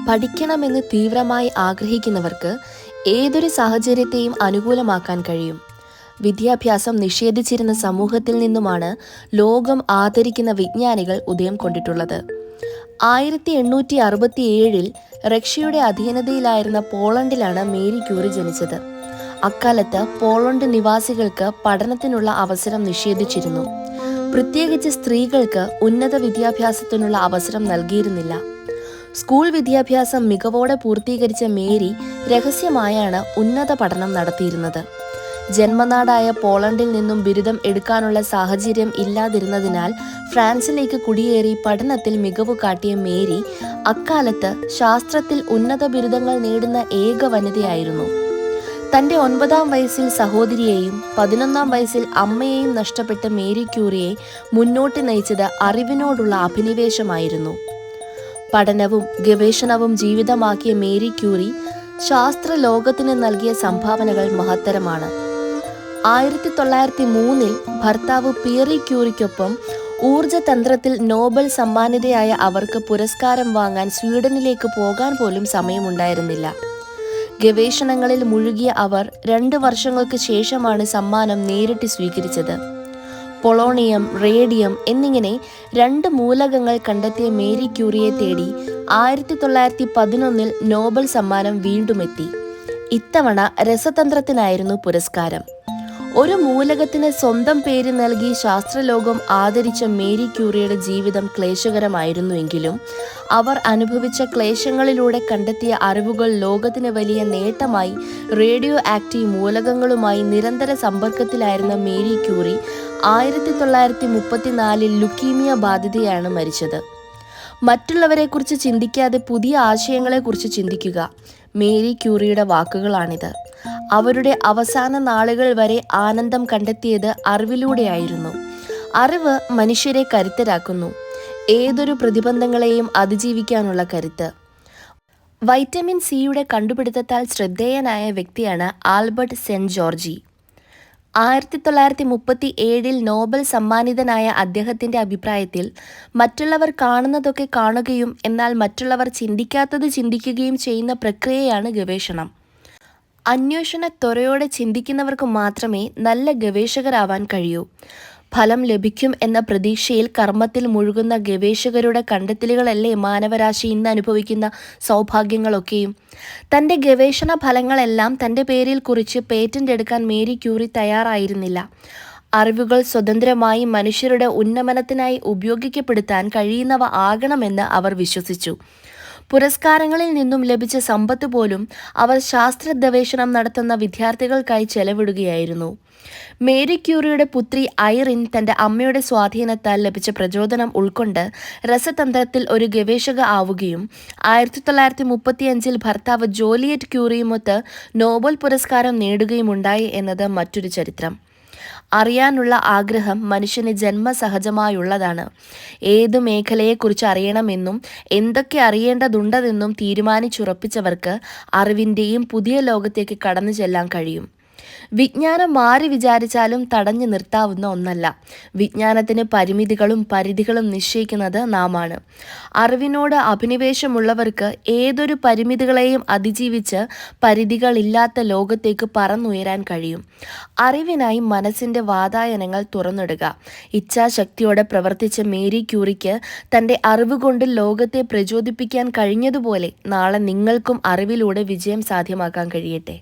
പഠിക്കണമെന്ന് തീവ്രമായി ആഗ്രഹിക്കുന്നവർക്ക് ഏതൊരു സാഹചര്യത്തെയും അനുകൂലമാക്കാൻ കഴിയും. വിദ്യാഭ്യാസം നിഷേധിച്ചിരുന്ന സമൂഹത്തിൽ നിന്നുമാണ് ലോകം ആദരിക്കുന്ന വിജ്ഞാനികൾ ഉദയം കൊണ്ടിട്ടുള്ളത്. 1867 റഷ്യയുടെ അധീനതയിലായിരുന്ന പോളണ്ടിലാണ് മേരി ക്യൂറി ജനിച്ചത്. അക്കാലത്ത് പോളണ്ട് നിവാസികൾക്ക് പഠനത്തിനുള്ള അവസരം നിഷേധിച്ചിരുന്നു. പ്രത്യേകിച്ച് സ്ത്രീകൾക്ക് ഉന്നത വിദ്യാഭ്യാസത്തിനുള്ള അവസരം നൽകിയിരുന്നില്ല. സ്കൂൾ വിദ്യാഭ്യാസം മികവോടെ പൂർത്തീകരിച്ച മേരി രഹസ്യമായാണ് ഉന്നത പഠനം നടത്തിയിരുന്നത്. ജന്മനാടായ പോളണ്ടിൽ നിന്നും ബിരുദം എടുക്കാനുള്ള സാഹചര്യം ഇല്ലാതിരുന്നതിനാൽ ഫ്രാൻസിലേക്ക് കുടിയേറി പഠനത്തിൽ മികവ് കാട്ടിയ മേരി അക്കാലത്ത് ശാസ്ത്രത്തിൽ ഉന്നത ബിരുദങ്ങൾ നേടുന്ന ഏക വനിതയായിരുന്നു. തൻ്റെ 9-ാം വയസ്സിൽ സഹോദരിയെയും 11-ാം വയസ്സിൽ അമ്മയെയും നഷ്ടപ്പെട്ട മേരി ക്യൂറിയെ മുന്നോട്ട് നയിച്ചത് അറിവിനോടുള്ള അഭിനിവേശമായിരുന്നു. പഠനവും ഗവേഷണവും ജീവിതമാക്കിയ മേരി ക്യൂറി ശാസ്ത്ര ലോകത്തിന് നൽകിയ സംഭാവനകൾ മഹത്തരമാണ്. 1903 ഭർത്താവ് പിയറി ക്യൂറിക്കൊപ്പം ഊർജതന്ത്രത്തിൽ നോബൽ സമ്മാനിതയായ അവർക്ക് പുരസ്കാരം വാങ്ങാൻ സ്വീഡനിലേക്ക് പോകാൻ പോലും സമയമുണ്ടായിരുന്നില്ല. ഗവേഷണങ്ങളിൽ മുഴുകിയ അവർ 2 വർഷങ്ങൾക്ക് ശേഷമാണ് സമ്മാനം നേരിട്ട് സ്വീകരിച്ചത്. പൊളോണിയം, റേഡിയം എന്നിങ്ങനെ 2 മൂലകങ്ങൾ കണ്ടെത്തിയ മേരി ക്യൂറിയെ തേടി 1911 നോബൽ സമ്മാനം വീണ്ടും എത്തി. ഇത്തവണ രസതന്ത്രത്തിനായിരുന്നു പുരസ്കാരം. ഒരു മൂലകത്തിന് സ്വന്തം പേര് നൽകി ശാസ്ത്രലോകം ആദരിച്ച മേരി ക്യൂറിയുടെ ജീവിതം ക്ലേശകരമായിരുന്നുവെങ്കിലും അവർ അനുഭവിച്ച ക്ലേശങ്ങളിലൂടെ കണ്ടെത്തിയ അറിവുകൾ ലോകത്തിന് വലിയ നേട്ടമായി. റേഡിയോ ആക്റ്റീവ് മൂലകങ്ങളുമായി നിരന്തര സമ്പർക്കത്തിലായിരുന്ന മേരി ക്യൂറി 1934 ലുക്കീമിയ ബാധിതയാണ് മരിച്ചത്. മറ്റുള്ളവരെക്കുറിച്ച് ചിന്തിക്കാതെ പുതിയ ആശയങ്ങളെക്കുറിച്ച് ചിന്തിക്കുക. മേരി ക്യൂറിയുടെ വാക്കുകളാണിത്. അവരുടെ അവസാന നാളുകൾ വരെ ആനന്ദം കണ്ടെത്തിയത് അറിവിലൂടെയായിരുന്നു. അറിവ് മനുഷ്യരെ കരുത്തരാക്കുന്നു, ഏതൊരു പ്രതിബന്ധങ്ങളെയും അതിജീവിക്കാനുള്ള കരുത്ത്. വൈറ്റമിൻ സിയുടെ കണ്ടുപിടുത്തത്താൽ ശ്രദ്ധേയനായ വ്യക്തിയാണ് ആൽബർട്ട് സെന്റ് ജോർജി. 1937 നോബൽ സമ്മാനിതനായ അദ്ദേഹത്തിൻ്റെ അഭിപ്രായത്തിൽ മറ്റുള്ളവർ കാണുന്നതൊക്കെ കാണുകയും എന്നാൽ മറ്റുള്ളവർ ചിന്തിക്കാത്തത് ചിന്തിക്കുകയും ചെയ്യുന്ന പ്രക്രിയയാണ് ഗവേഷണം. അന്വേഷണ ത്വരയോടെ ചിന്തിക്കുന്നവർക്ക് മാത്രമേ നല്ല ഗവേഷകരാവാൻ കഴിയൂ. ഫലം ലഭിക്കും എന്ന പ്രതീക്ഷയിൽ കർമ്മത്തിൽ മുഴുകുന്ന ഗവേഷകരുടെ കണ്ടെത്തലുകളല്ലേ മാനവരാശി ഇന്ന് അനുഭവിക്കുന്ന സൗഭാഗ്യങ്ങളൊക്കെയും. തൻ്റെ ഗവേഷണ ഫലങ്ങളെല്ലാം തൻ്റെ പേരിൽ കുറിച്ച് പേറ്റന്റ് എടുക്കാൻ മേരി ക്യൂറി തയ്യാറായിരുന്നില്ല. അറിവുകൾ സ്വതന്ത്രമായി മനുഷ്യരുടെ ഉന്നമനത്തിനായി ഉപയോഗിക്കപ്പെടുത്താൻ കഴിയുന്നവ ആകണമെന്ന് അവർ വിശ്വസിച്ചു. പുരസ്കാരങ്ങളിൽ നിന്നും ലഭിച്ച സമ്പത്ത് പോലും അവർ ശാസ്ത്ര ഗവേഷണം നടത്തുന്ന വിദ്യാർത്ഥികൾക്കായി ചെലവിടുകയായിരുന്നു. മേരി ക്യൂറിയുടെ പുത്രി ഐറിൻ തൻ്റെ അമ്മയുടെ സ്വാധീനത്താൽ ലഭിച്ച പ്രചോദനം ഉൾക്കൊണ്ട് രസതന്ത്രത്തിൽ ഒരു ഗവേഷക ആവുകയും 1935 ഭർത്താവ് ജോലിയറ്റ് ക്യൂറിയുമൊത്ത് നോബൽ പുരസ്കാരം നേടുകയുമുണ്ടായി എന്നത് മറ്റൊരു ചരിത്രം. അറിയാനുള്ള ആഗ്രഹം മനുഷ്യന് ജന്മസഹജമായുള്ളതാണ്. ഏതു മേഖലയെക്കുറിച്ച് അറിയണമെന്നും എന്തൊക്കെ അറിയേണ്ടതുണ്ടെന്നും തീരുമാനിച്ചുറപ്പിച്ചവർക്ക് അറിവിൻ്റെയും പുതിയ ലോകത്തേക്ക് കടന്നു ചെല്ലാൻ കഴിയും. വിജ്ഞാനം ആര് വിചാരിച്ചാലും തടഞ്ഞു നിർത്താവുന്ന ഒന്നല്ല. വിജ്ഞാനത്തിന് പരിമിതികളും പരിധികളും നിശ്ചയിക്കുന്നത് നാമാണ്. അറിവിനോട് അഭിനിവേശമുള്ളവർക്ക് ഏതൊരു പരിമിതികളെയും അതിജീവിച്ച് പരിധികളില്ലാത്ത ലോകത്തേക്ക് പറന്നുയരാൻ കഴിയും. അറിവിനായി മനസ്സിൻ്റെ വാതായനങ്ങൾ തുറന്നിടുക. ഇച്ഛാശക്തിയോടെ പ്രവർത്തിച്ച മേരി ക്യൂറിക്ക് തൻ്റെ അറിവ് കൊണ്ട് ലോകത്തെ പ്രചോദിപ്പിക്കാൻ കഴിഞ്ഞതുപോലെ നാളെ നിങ്ങൾക്കും അറിവിലൂടെ വിജയം സാധ്യമാക്കാൻ കഴിയട്ടെ.